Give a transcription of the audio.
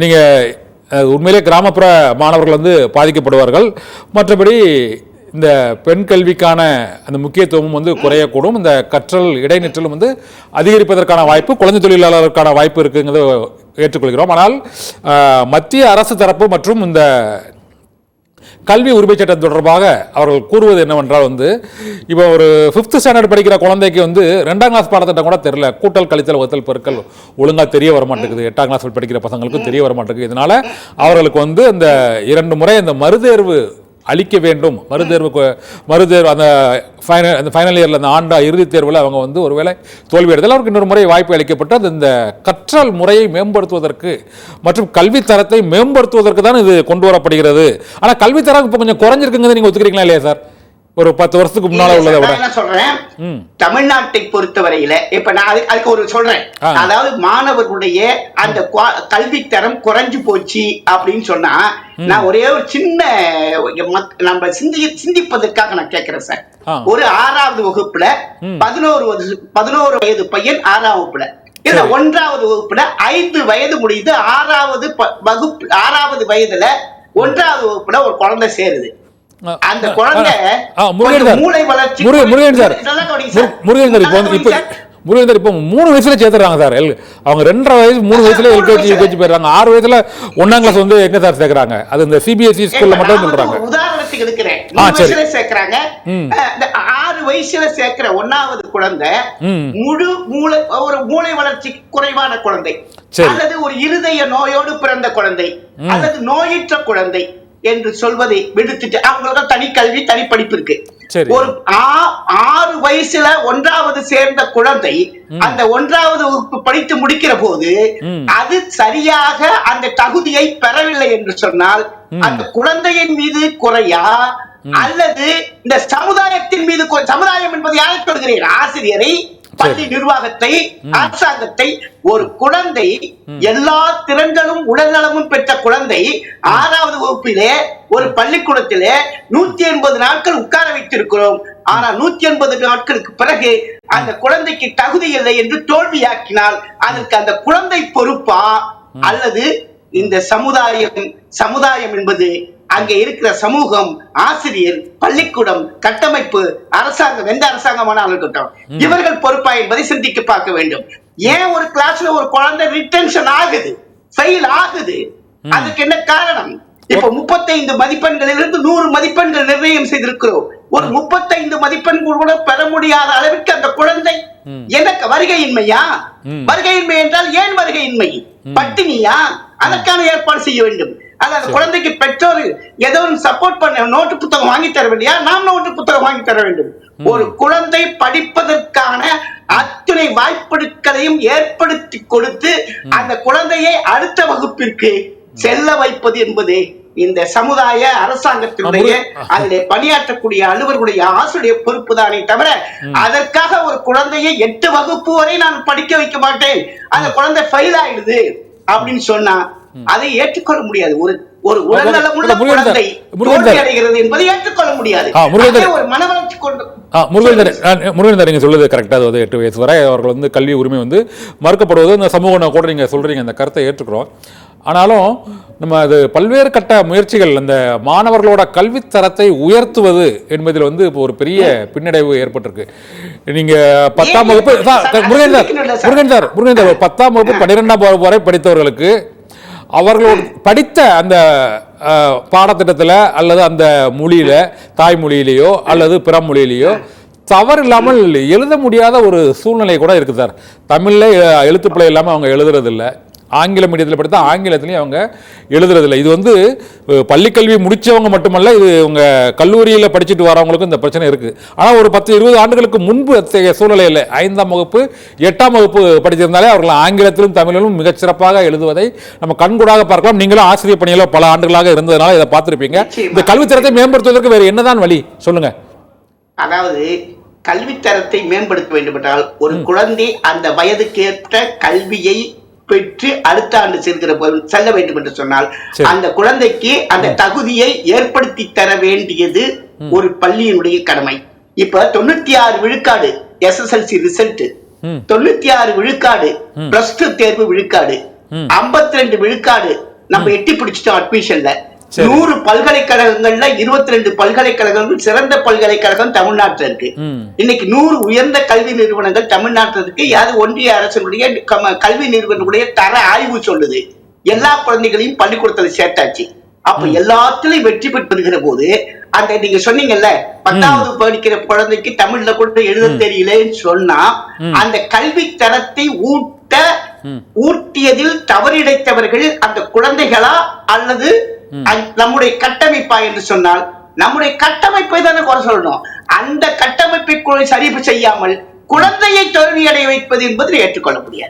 நீங்கள் உண்மையிலே கிராமப்புற மாணவர்கள் வந்து பாதிக்கப்படுவார்கள். மற்றபடி இந்த பெண் கல்விக்கான அந்த முக்கியத்துவமும் வந்து குறையக்கூடும். இந்த கற்றல் இடைநிற்றலும் வந்து அதிகரிப்பதற்கான வாய்ப்பு, குழந்தை தொழிலாளர்களுக்கான வாய்ப்பு இருக்குங்கிறத ஏற்றுக்கொள்கிறோம். ஆனால் மத்திய அரசு தரப்பு மற்றும் இந்த கல்வி உரிமை சட்டம் தொடர்பாக அவர்கள் கூறுவது என்னவென்றால் வந்து இப்போ ஒரு 5th ஸ்டாண்டர்ட் படிக்கிற குழந்தைக்கு வந்து 2ஆம் கிளாஸ் பாடத்திட்டம் கூட தெரியல. கூட்டல் கழித்தல் வகுத்தல் பெருக்கல் ஒழுங்காக தெரிய வர மாட்டேங்குது. 8ஆம் கிளாஸ் படிக்கிற பசங்களுக்கும் தெரிய வர மாட்டேங்குது. இதனால அவர்களுக்கு வந்து அந்த 2 முறை அந்த மறுதேர்வு அளிக்க வேண்டும். மறுதேர்வு அந்த ஃபைனல் இயரில் அந்த ஆண்டா இறுதித் தேர்வில் அவங்க வந்து ஒருவேளை தோல்வி அடைந்தால் அவருக்கு இன்னொரு முறை வாய்ப்பு அளிக்கப்பட்டு அது இந்த கற்றல் முறையை மேம்படுத்துவதற்கு மற்றும் கல்வித்தரத்தை மேம்படுத்துவதற்கு தான் இது கொண்டு வரப்படுகிறது. ஆனால் கல்வித்தரம் இப்போ கொஞ்சம் குறைஞ்சிருக்குங்கிறது நீங்கள் ஒத்துக்கிறீங்களா இல்லையா சார்? ஒரு 10 வருஷத்துக்கு முன்னால உள்ளதை விட சொல்றேன். தமிழ்நாட்டை பொறுத்தவரையில இப்ப நான் அதுக்கு ஒரு சொல்றேன். அதாவது மாணவர்களுடைய அந்த கல்வித்தரம் குறைஞ்சு போச்சு அப்படின்னு சொன்னா நான் ஒரே ஒரு சின்ன நம்ம சிந்திப்பதற்காக நான் கேட்கிறேன் சார். ஒரு 6வது வகுப்புல 11 வயது பையன் 6ஆம் வகுப்புல, 1வது வகுப்புல 5 வயது முடியுது. 6வது வயதுல 1வது வகுப்புல ஒரு குழந்தை சேருது. அந்த குழந்தை மூளை வளர்ச்சி முருகேந்தர் இப்போ 3 வயசுல சேர்த்துறாங்க சார். அவங்க 2.5 வயசு 3 வயசுல எல்கேஜி போயிடுறாங்க. 6 வயசுல 1ஆம் கிளாஸ் வந்து எங்க சார் சேர்க்கறாங்க? அது இந்த சிபிஎஸ்இ ஸ்கூல்ல மட்டும் சொல்றாங்க. உதாரணத்துக்கு எடுக்கிறேன். 3 வயசுல சேர்க்கறாங்க. 6 வயசுல சேர்க்கிற 1வது குழந்தை முழு மூளை வளர்ச்சி குறைவான குழந்தை, அல்லது ஒரு இருதய நோயோடு பிறந்த குழந்தை, அல்லது நோயற்ற குழந்தை என்று சொல்வதை விடுத்துட்டு அவங்களுக்கு தனி கல்வி தனி படிப்பு இருக்கு. ஒரு 6 வயசுல 1வது சேர்ந்த குழந்தை அந்த 1வது வகுப்பு படித்து முடிக்கிற போது அது சரியாக அந்த தகுதியை பெறவில்லை என்று சொன்னால் அந்த குழந்தையின் மீது குறையா அல்லது இந்த சமுதாயத்தின் மீது, சமுதாயம் என்பது யாரை சொல்கிறேன்? ஆசிரியரை, பள்ளி நிர்வாகத்தை, அரசாங்கத்தை. ஒரு குழந்தை எல்லா திறன்களும் உடல்நலமும் பெற்ற குழந்தை 6வது வகுப்பிலே ஒரு பள்ளிக்கூடத்திலே 180 நாட்கள் உட்கார வைத்திருக்கிறோம். ஆனா 180 நாட்களுக்கு பிறகு அந்த குழந்தைக்கு தகுதி இல்லை என்று தோல்வியாக்கினால் அதற்கு அந்த குழந்தை பொறுப்பா அல்லது இந்த சமுதாயம் என்பது அங்கே இருக்கிற சமூகம், ஆசிரியர், பள்ளிக்கூடம், கட்டமைப்பு, அரசாங்கம், எந்த அரசாங்கமானாலும் இருக்கட்டும், இவர்கள் பொறுப்பா என்பதை சிந்திக்க பார்க்க வேண்டும். ஏன் ஒரு கிளாஸ்ல ஒரு குழந்தை ரிட்டென்ஷன் ஆகுது, ஃபெயில் ஆகுது? அதுக்கு என்ன காரணம்? இப்ப 35 மதிப்பெண்களிலிருந்து 100 மதிப்பெண்கள் நிர்ணயம் செய்திருக்கிறோம். ஒரு 35 மதிப்பெண்கள் கூட பெற முடியாத அளவிற்கு அந்த குழந்தை எனக்கு வருகையின்மையா? வருகையின்மை என்றால் ஏன் வருகையின்மை? பட்டினியா? அதற்கான ஏற்பாடு செய்ய வேண்டும். அந்த குழந்தைக்கு பெற்றோர் ஏதோ சப்போர்ட் பண்ண நோட்டு புத்தகம் வாங்கி தர வேண்டியா? நாம் நோட்டு புத்தகம் வாங்கி தர வேண்டும். ஒரு குழந்தை படிப்பதற்கான அத்தனை வாய்ப்புகளையும் ஏற்படுத்தி கொடுத்து அந்த குழந்தையை அடுத்த வகுப்பிற்கு செல்ல வைப்பது என்பது இந்த சமுதாய அரசாங்கத்தினுடைய அதிலே பணியாற்றக்கூடிய அலுவலர்களுடைய ஆசிரியர் பொறுப்பு தானே தவிர அதற்காக ஒரு குழந்தையை 8 வகுப்பு வரை நான் படிக்க வைக்க மாட்டேன், அந்த குழந்தை ஃபெயில் ஆயிடுது அப்படின்னு சொன்னா அதை ஏற்றுக்கொள்ள முடியாது. ஒரு உடல்நலமுள்ள குழந்தை தோல்வி அடைகிறது என்பதை ஏற்றுக்கொள்ள முடியாது. ஒரு மனவளர்ச்சி கொண்டு முருகேந்தர் நீங்க சொல்லுது கரெக்டா. 8 வயசு வரை அவர்கள் வந்து கல்வி உரிமை வந்து மறுக்கப்படுவது இந்த சமூக கூட நீங்க சொல்றீங்க, அந்த கருத்தை ஏற்றுக்கிறோம். ஆனாலும் நம்ம அது பல்வேறு கட்ட முயற்சிகள் அந்த மாணவர்களோட கல்வித்தரத்தை உயர்த்துவது என்பதில் வந்து இப்போ ஒரு பெரிய பின்னடைவு ஏற்பட்டிருக்கு. நீங்க 10ஆம் வகுப்பு முருகேந்தர் 10ஆம் வகுப்பு 12ஆம் வகுப்பு வரை படித்தவர்களுக்கு அவர்களோட படித்த அந்த பாடத்திட்டத்தில் அல்லது அந்த மொழியில தாய்மொழியிலேயோ அல்லது பிற மொழியிலேயோ தவறு இல்லாமல் எழுத முடியாத ஒரு சூழ்நிலை கூட இருக்குது சார். தமிழில் எழுத்துப்பிழை இல்லாமல் அவங்க எழுதுறதில்லை. ஆங்கில மீடியத்தில் படித்தா ஆங்கிலத்திலையும் அவங்க எழுதுறதில்லை. இது வந்து பள்ளிக்கல்வி முடித்தவங்க மட்டுமல்ல, இது உங்க கல்லூரியில் படிச்சுட்டு வரவங்களுக்கும் இந்த பிரச்சனை இருக்குது. ஆனால் ஒரு 10-20 ஆண்டுகளுக்கு முன்பு அத்தகைய சூழ்நிலையில் 5ஆம் வகுப்பு 8ஆம் வகுப்பு படித்திருந்தாலே அவர்கள் ஆங்கிலத்திலும் தமிழிலும் மிகச்சிறப்பாக எழுதுவதை நம்ம கண்கூடாக பார்க்கலாம். நீங்களும் ஆசிரியர் பணியில் பல ஆண்டுகளாக இருந்ததுனால இதை பார்த்துருப்பீங்க. இந்த கல்வித்தரத்தை மேம்படுத்துவதற்கு வேறு என்னதான் வழி சொல்லுங்க? அதாவது கல்வித்தரத்தை மேம்படுத்த வேண்டும் என்றால் ஒரு குழந்தை அந்த வயதுக்கேற்ற கல்வியை பெற்று அடுத்த ஆண்டு செல்ல வேண்டும் என்று சொன்னால் அந்த குழந்தைக்கு அந்த தகுதியை ஏற்படுத்தி தர வேண்டியது ஒரு பள்ளியினுடைய கடமை. இப்ப 96 விழுக்காடு SSLC ரிசல்ட், 96 விழுக்காடு பிளஸ் 2 தேர்வு விழுக்காடு, 52 விழுக்காடு நம்ம எட்டி பிடிச்சிட்டோம் அட்மிஷன்ல. 100 பல்கலைக்கழகங்கள்ல 22 பல்கலைக்கழகங்கள் சிறந்த பல்கலைக்கழகம் தமிழ்நாட்டில் இருக்கு. இன்னைக்கு 100 உயர்ந்த கல்வி நிறுவனங்கள் தமிழ்நாட்டில் இருக்கு. யாரு ஒன்றிய அரசுடைய கல்வி நிறுவனங்களுடைய தர ஆய்வு சொல்லுது எல்லா குழந்தைகளையும் பள்ளிக்கூடத்துல சேர்த்தாச்சு. அப்ப எல்லாத்திலையும் வெற்றி பெற்று வருகிற போது அந்த நீங்க சொன்னீங்கல்ல 10வது படிக்கிற குழந்தைக்கு தமிழ்ல கூட எழுத தெரியலன்னு சொன்னா அந்த கல்வி தரத்தை ஊட்டியதில் தவறிழைத்தவர்கள் அந்த குழந்தைகளா அல்லது நம்முடைய கட்டமைப்பா என்று சொன்னால் நம்முடைய கட்டமைப்பை தானே குறை சொல்லணும். அந்த கட்டமைப்பை சரி செய்யாமல் குழந்தையை தோல்வியடைய வைப்பது என்பது ஏற்றுக்கொள்ள முடியாது.